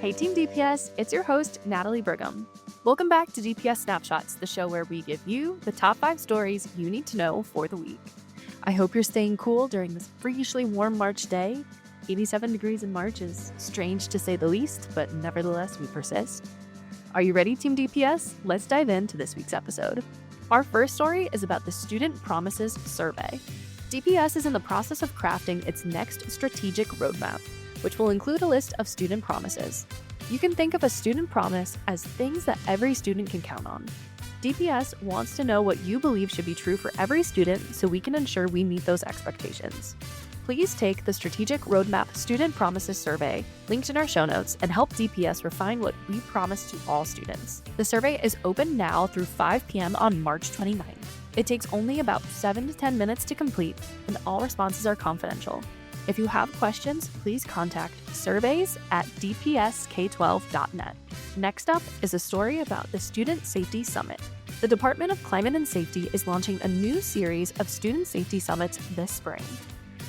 Hey Team DPS, it's your host, Natalie Brigham. Welcome back to DPS Snapshots, the show where we give you the top 5 stories you need to know for the week. I hope you're staying cool during this freakishly warm March day. 87 degrees in March is strange to say the least, but nevertheless, we persist. Are you ready, Team DPS? Let's dive into this week's episode. Our first story is about the Student Promises Survey. DPS is in the process of crafting its next strategic roadmap, which will include a list of student promises. You can think of a student promise as things that every student can count on. DPS wants to know what you believe should be true for every student so we can ensure we meet those expectations. Please take the Strategic Roadmap Student Promises Survey, linked in our show notes, and help DPS refine what we promise to all students. The survey is open now through 5 p.m. on March 29th. It takes only about 7 to 10 minutes to complete, and all responses are confidential. If you have questions, please contact surveys@dpsk12.net. Next up is a story about the Student Safety Summit. The Department of Climate and Safety is launching a new series of student safety summits this spring.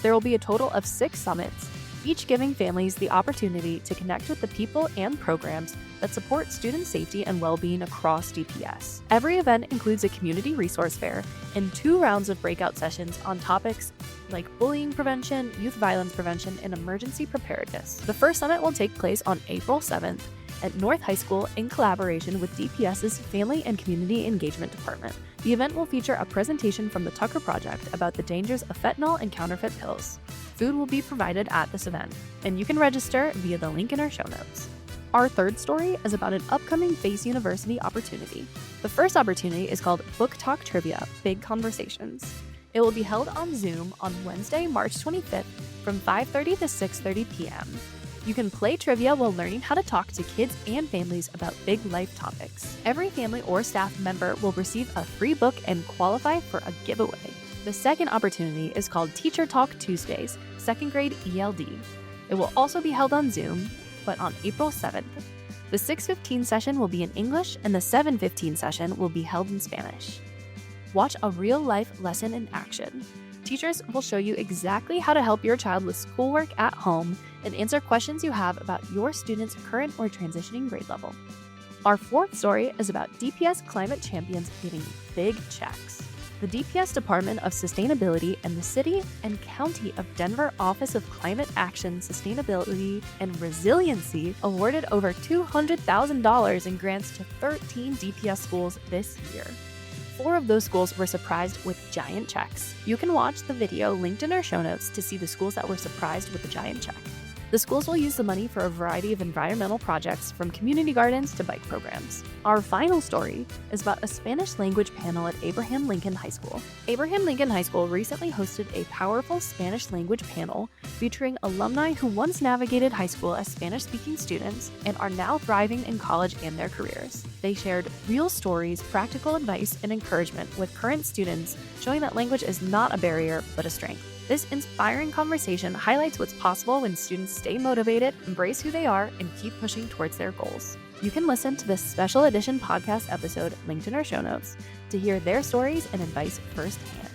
There will be a total of 6 summits, each giving families the opportunity to connect with the people and programs that support student safety and well-being across DPS. Every event includes a community resource fair and 2 rounds of breakout sessions on topics like bullying prevention, youth violence prevention, and emergency preparedness. The first summit will take place on April 7th at North High School in collaboration with DPS's Family and Community Engagement Department. The event will feature a presentation from the Tucker Project about the dangers of fentanyl and counterfeit pills. Food will be provided at this event, and you can register via the link in our show notes. Our third story is about an upcoming FACE University opportunity. The first opportunity is called Book Talk Trivia Big Conversations. It will be held on Zoom on Wednesday, March 25th from 5:30 to 6:30 p.m. You can play trivia while learning how to talk to kids and families about big life topics. Every family or staff member will receive a free book and qualify for a giveaway. The second opportunity is called Teacher Talk Tuesdays, 2nd grade ELD. It will also be held on Zoom, but on April 7th. The 6:15 session will be in English and the 7:15 session will be held in Spanish. Watch a real-life lesson in action. Teachers will show you exactly how to help your child with schoolwork at home and answer questions you have about your student's current or transitioning grade level. Our fourth story is about DPS climate champions getting big checks. The DPS Department of Sustainability and the City and County of Denver Office of Climate Action, Sustainability, and Resiliency awarded over $200,000 in grants to 13 DPS schools this year. 4 of those schools were surprised with giant checks. You can watch the video linked in our show notes to see the schools that were surprised with the giant check. The schools will use the money for a variety of environmental projects, from community gardens to bike programs. Our final story is about a Spanish language panel at Abraham Lincoln High School. Abraham Lincoln High School recently hosted a powerful Spanish language panel featuring alumni who once navigated high school as Spanish-speaking students and are now thriving in college and their careers. They shared real stories, practical advice, and encouragement with current students, showing that language is not a barrier, but a strength. This inspiring conversation highlights what's possible when students stay motivated, embrace who they are, and keep pushing towards their goals. You can listen to this special edition podcast episode linked in our show notes to hear their stories and advice firsthand.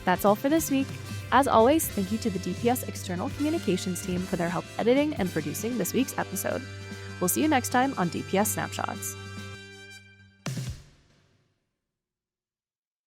That's all for this week. As always, thank you to the DPS External Communications team for their help editing and producing this week's episode. We'll see you next time on DPS Snapshots.